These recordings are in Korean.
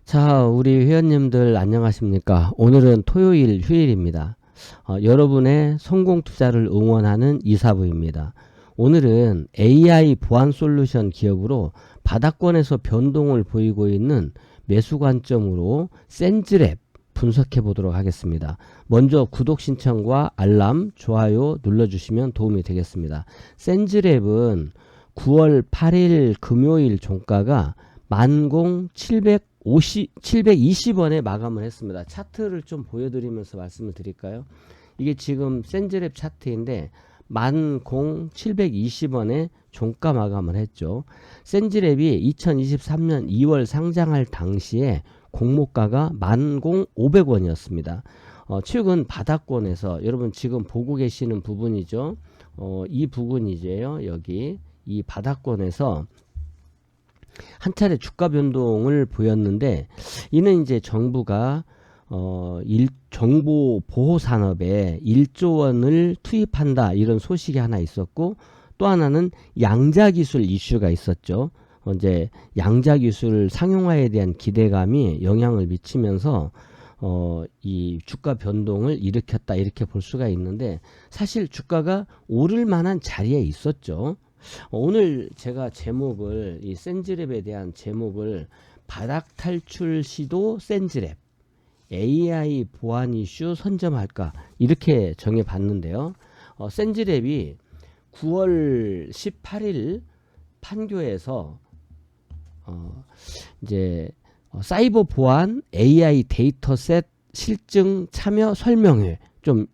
자, 우리 회원님들 안녕하십니까? 오늘은 토요일 휴일입니다. 여러분의 성공 투자를 응원하는 이사부입니다. 오늘은 AI 보안 솔루션 기업으로 바닥권에서 변동을 보이고 있는 매수 관점으로 센즈랩 분석해 보도록 하겠습니다. 먼저 구독 신청과 알람, 좋아요 눌러주시면 도움이 되겠습니다. 센즈랩은 9월 8일 금요일 종가가 10,720원에 마감을 했습니다. 차트를 좀 보여드리면서 말씀을 드릴까요? 이게 지금 센즈랩 차트인데 10,720원에 종가 마감을 했죠. 센즈랩이 2023년 2월 상장할 당시에 공모가가 10,500원이었습니다. 최근 바닥권에서 여러분 지금 보고 계시는 부분이죠. 이 부분이제요. 여기 이 바닥권에서 한 차례 주가 변동을 보였는데, 이는 이제 정부가 정보 보호 산업에 1조 원을 투입한다 이런 소식이 하나 있었고, 또 하나는 양자 기술 이슈가 있었죠. 이제 양자 기술 상용화에 대한 기대감이 영향을 미치면서 이 주가 변동을 일으켰다 이렇게 볼 수가 있는데, 사실 주가가 오를 만한 자리에 있었죠. 오늘 제가 제목을 이 센즈랩에 대한 제목을 바닥 탈출 시도 센즈랩 AI 보안 이슈 선점할까 이렇게 정해 봤는데요. 센즈랩이 9월 18일 판교에서 이제 사이버 보안 AI 데이터셋 실증 참여 설명회, 좀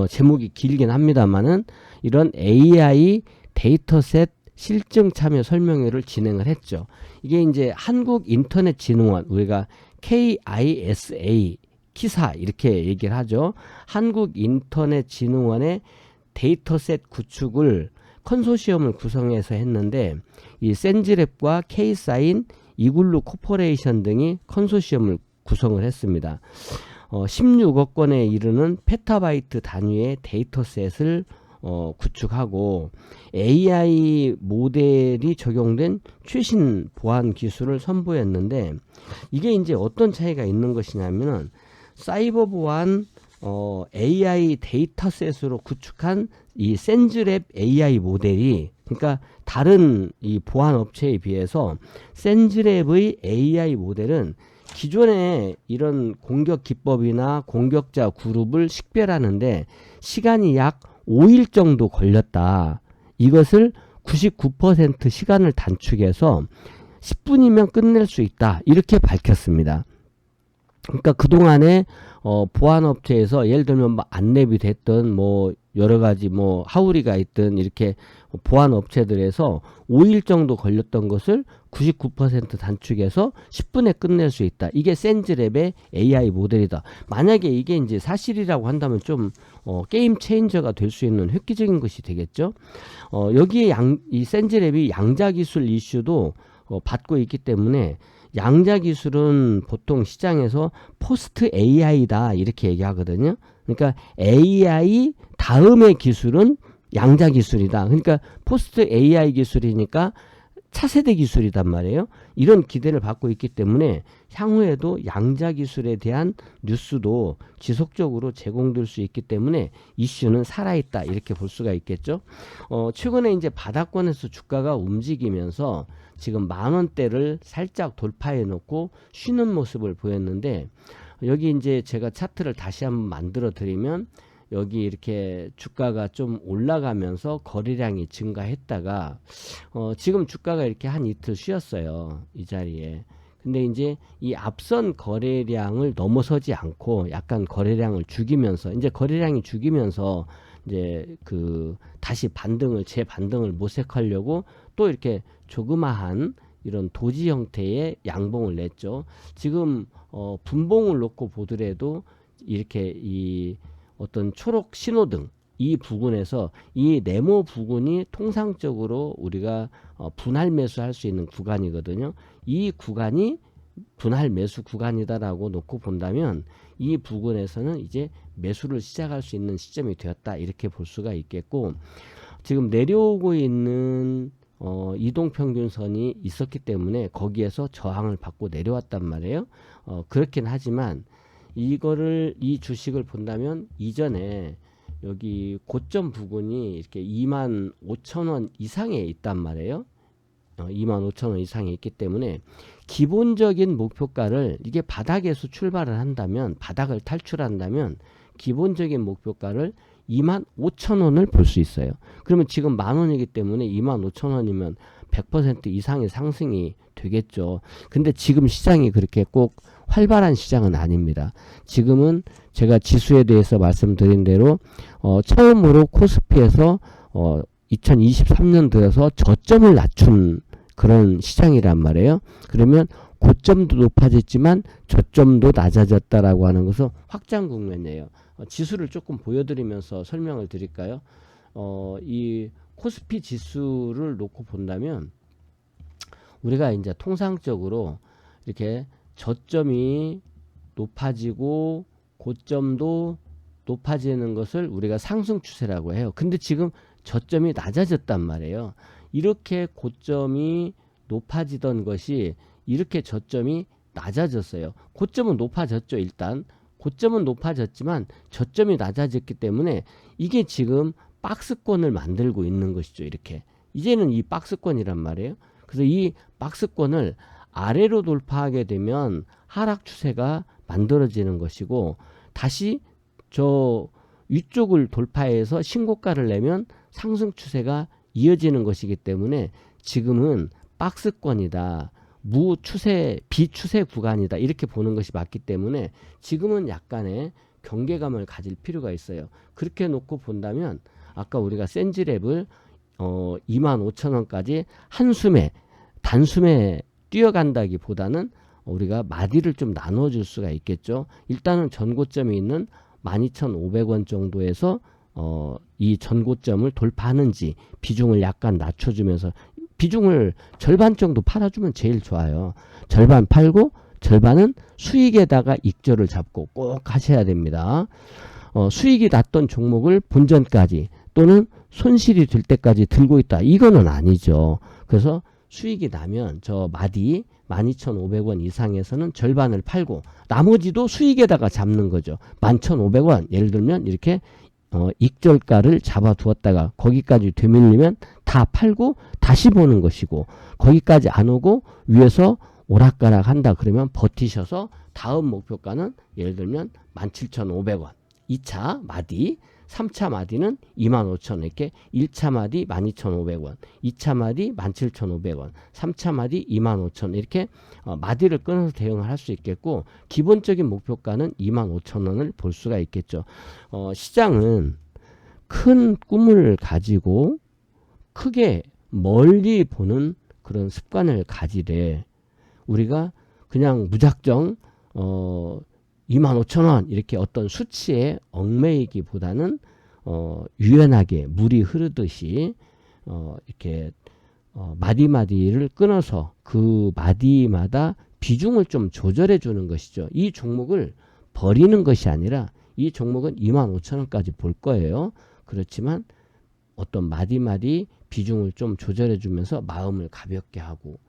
제목이 길긴 합니다만은 이런 AI 데이터셋 실증 참여 설명회를 진행을 했죠. 이게 이제 한국인터넷진흥원, 우리가 KISA 키사 이렇게 얘기를 하죠. 한국인터넷진흥원의 데이터셋 구축을 컨소시엄을 구성해서 했는데, 이 센즈랩과 K사인 이글루 코퍼레이션 등이 컨소시엄을 구성을 했습니다. 16억 건에 이르는 페타바이트 단위의 데이터셋을 구축하고 AI 모델이 적용된 최신 보안 기술을 선보였는데, 이게 이제 어떤 차이가 있는 것이냐면은 사이버 보안 AI 데이터셋으로 구축한 이 센즈랩 AI 모델이, 그러니까 다른 이 보안 업체에 비해서 센즈랩의 AI 모델은 기존의 이런 공격 기법이나 공격자 그룹을 식별하는데 시간이 약 5일 정도 걸렸다. 이것을 99% 시간을 단축해서 10분이면 끝낼 수 있다. 이렇게 밝혔습니다. 그러니까 그동안에 보안업체에서 예를 들면 뭐 안랩이 됐든 뭐 여러가지 뭐 하우리가 있든 이렇게 보안업체들에서 5일 정도 걸렸던 것을 99% 단축해서 10분에 끝낼 수 있다. 이게 센즈랩의 AI 모델이다. 만약에 이게 이제 사실이라고 한다면 좀 게임 체인저가 될 수 있는 획기적인 것이 되겠죠. 여기에 이 센즈랩이 양자 기술 이슈도 받고 있기 때문에, 양자 기술은 보통 시장에서 포스트 AI다 이렇게 얘기하거든요. 그러니까 AI 다음의 기술은 양자 기술이다. 그러니까 포스트 AI 기술이니까 차세대 기술이단 말이에요. 이런 기대를 받고 있기 때문에 향후에도 양자 기술에 대한 뉴스도 지속적으로 제공될 수 있기 때문에 이슈는 살아있다 이렇게 볼 수가 있겠죠. 최근에 이제 바닥권에서 주가가 움직이면서 지금 10,000원대를 살짝 돌파해 놓고 쉬는 모습을 보였는데, 여기 이제 제가 차트를 다시 한번 만들어 드리면, 여기 이렇게 주가가 좀 올라가면서 거래량이 증가했다가 지금 주가가 이렇게 한 이틀 쉬었어요, 이 자리에. 근데 이제 이 앞선 거래량을 넘어서지 않고 약간 거래량을 죽이면서, 이제 거래량이 죽이면서 이제 다시 재반등을 모색하려고 또 이렇게 조그마한 이런 도지 형태의 양봉을 냈죠. 지금 분봉을 놓고 보더라도 이렇게 이 어떤 초록 신호등 이 부분에서 이 네모 부분이 통상적으로 우리가 분할 매수할 수 있는 구간이거든요. 이 구간이 분할 매수 구간이다라고 놓고 본다면, 이 부분에서는 이제 매수를 시작할 수 있는 시점이 되었다 이렇게 볼 수가 있겠고, 지금 내려오고 있는 이동평균선이 있었기 때문에 거기에서 저항을 받고 내려왔단 말이에요. 그렇긴 하지만 이 주식을 본다면 이전에 여기 고점 부근이 이렇게 25,000원 이상에 있단 말이에요. 25,000원 이상에 있기 때문에 기본적인 목표가를 이게 바닥에서 출발을 한다면, 바닥을 탈출한다면 기본적인 목표가를 25,000원을 볼 수 있어요. 그러면 지금 10,000원이기 때문에 25,000원이면 100% 이상의 상승이 되겠죠. 근데 지금 시장이 그렇게 꼭 활발한 시장은 아닙니다. 지금은 제가 지수에 대해서 말씀드린 대로 처음으로 코스피에서 2023년 들어서 저점을 낮춘 그런 시장이란 말이에요. 그러면 고점도 높아졌지만 저점도 낮아졌다라고 하는 것은 확장 국면이에요. 지수를 조금 보여드리면서 설명을 드릴까요? 이 코스피 지수를 놓고 본다면 우리가 이제 통상적으로 이렇게 저점이 높아지고 고점도 높아지는 것을 우리가 상승 추세라고 해요. 근데 지금 저점이 낮아졌단 말이에요. 이렇게 고점이 높아지던 것이 이렇게 저점이 낮아졌어요. 고점은 높아졌죠. 일단 고점은 높아졌지만 저점이 낮아졌기 때문에 이게 지금 박스권을 만들고 있는 것이죠. 이렇게 이제는 이 박스권이란 말이에요. 그래서 이 박스권을 아래로 돌파하게 되면 하락 추세가 만들어지는 것이고, 다시 저 위쪽을 돌파해서 신고가를 내면 상승 추세가 이어지는 것이기 때문에 지금은 박스권이다, 무추세 비추세 구간이다, 이렇게 보는 것이 맞기 때문에 지금은 약간의 경계감을 가질 필요가 있어요. 그렇게 놓고 본다면 아까 우리가 센지랩을 25,000원까지 한숨에 단숨에 뛰어간다기보다는 우리가 마디를 좀 나눠줄 수가 있겠죠. 일단은 전고점이 있는 12,500원 정도에서 이 전고점을 돌파하는지 비중을 약간 낮춰주면서, 비중을 절반 정도 팔아주면 제일 좋아요. 절반 팔고 절반은 수익에다가 익절을 잡고 꼭 하셔야 됩니다. 수익이 났던 종목을 본전까지 또는 손실이 될 때까지 들고 있다, 이거는 아니죠. 그래서 수익이 나면 저 마디 12,500원 이상에서는 절반을 팔고 나머지도 수익에다가 잡는 거죠. 11,500원 예를 들면 이렇게 익절가를 잡아 두었다가 거기까지 되밀리면 다 팔고 다시 보는 것이고, 거기까지 안 오고 위에서 오락가락 한다 그러면 버티셔서 다음 목표가는 예를 들면 17,500원 2차 마디, 3차 마디는 25,000원, 이렇게 1차 마디 12,500원, 2차 마디 17,500원, 3차 마디 25,000원, 이렇게 마디를 끊어서 대응을 할 수 있겠고, 기본적인 목표가는 25,000원을 볼 수가 있겠죠. 시장은 큰 꿈을 가지고 크게 멀리 보는 그런 습관을 가지래. 우리가 그냥 무작정 25,000원 이렇게 어떤 수치에 얽매이기보다는 유연하게 물이 흐르듯이 이렇게 마디마디를 끊어서 그 마디마다 비중을 좀 조절해 주는 것이죠. 이 종목을 버리는 것이 아니라 이 종목은 25,000원까지 볼 거예요. 그렇지만 어떤 마디마디 비중을 좀 조절해 주면서 마음을 가볍게 하고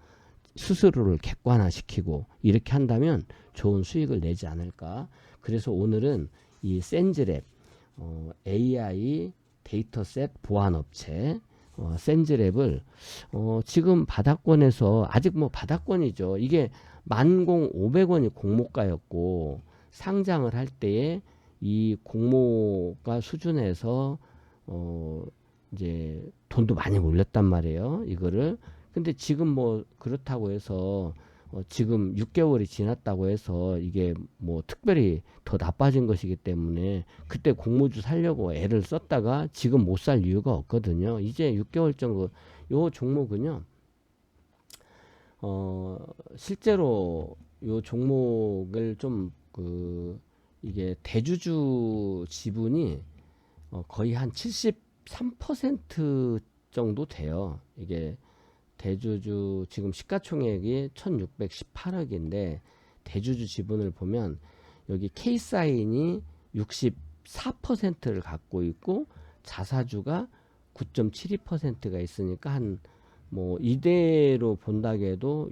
스스로를 객관화시키고 이렇게 한다면 좋은 수익을 내지 않을까. 그래서 오늘은 이 센즈랩 AI 데이터셋 보안업체 센즈랩을 지금 바닥권에서, 아직 뭐 바닥권이죠. 이게 10,500원이 공모가였고 상장을 할 때에 이 공모가 수준에서 이제 돈도 많이 몰렸단 말이에요. 이거를. 근데 지금 뭐 그렇다고 해서 지금 6개월이 지났다고 해서 이게 뭐 특별히 더 나빠진 것이기 때문에 그때 공모주 살려고 애를 썼다가 지금 못 살 이유가 없거든요. 이제 6개월 정도 요 종목은요. 실제로 요 종목을 좀 이게 대주주 지분이 거의 한 73% 정도 돼요. 이게 대주주 지금 시가총액이 1618억인데 대주주 지분을 보면 여기 K사인이 64%를 갖고 있고 자사주가 9.72%가 있으니까 한 뭐 이대로 본다고 해도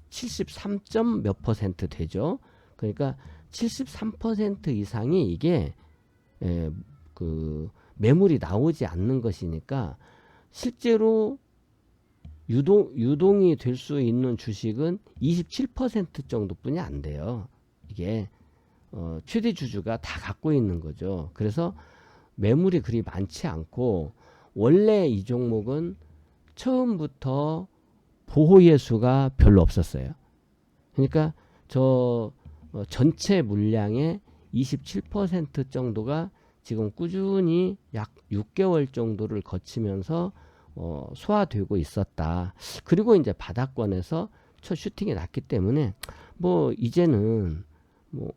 73점 몇 퍼센트 되죠. 그러니까 73% 이상이 이게 그 매물이 나오지 않는 것이니까 실제로 유동이 될 수 있는 주식은 27% 정도뿐이 안 돼요. 이게 최대 주주가 다 갖고 있는 거죠. 그래서 매물이 그리 많지 않고 원래 이 종목은 처음부터 보호예수가 별로 없었어요. 그러니까 전체 물량의 27% 정도가 지금 꾸준히 약 6개월 정도를 거치면서 소화되고 있었다. 그리고 이제 바닥권에서 첫 슈팅이 났기 때문에 뭐 이제는 뭐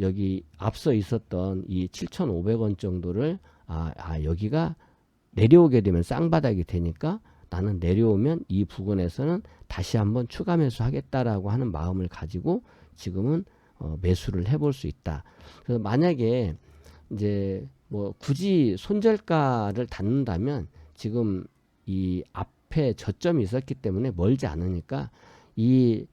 여기 앞서 있었던 이 7,500원 정도를 여기가 내려오게 되면 쌍바닥이 되니까 나는 내려오면 이 부근에서는 다시 한번 추가 매수하겠다라고 하는 마음을 가지고 지금은 매수를 해볼 수 있다. 그래서 만약에 이제 뭐 굳이 손절가를 닫는다면 지금 이 앞에 저점이 있었기 때문에 멀지 않으니까 이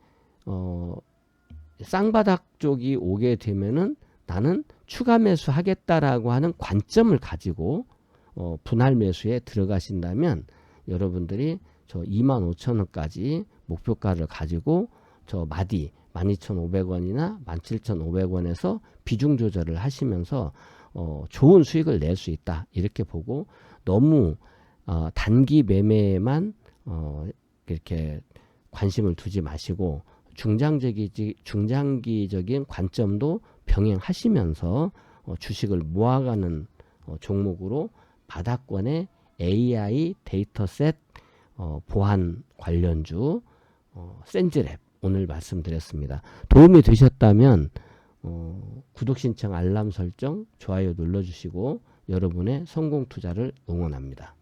쌍바닥 쪽이 오게 되면은 나는 추가 매수하겠다라고 하는 관점을 가지고 분할 매수에 들어가신다면 여러분들이 저 25,000원까지 목표가를 가지고 저 마디 12,500원이나 17,500원에서 비중 조절을 하시면서 좋은 수익을 낼 수 있다. 이렇게 보고 너무 단기 매매에만 이렇게 관심을 두지 마시고 중장기적인 관점도 병행하시면서 주식을 모아가는 종목으로 바닥권의 AI 데이터셋 보안 관련주 센즈랩 오늘 말씀드렸습니다. 도움이 되셨다면 구독 신청 알람 설정 좋아요 눌러주시고 여러분의 성공 투자를 응원합니다.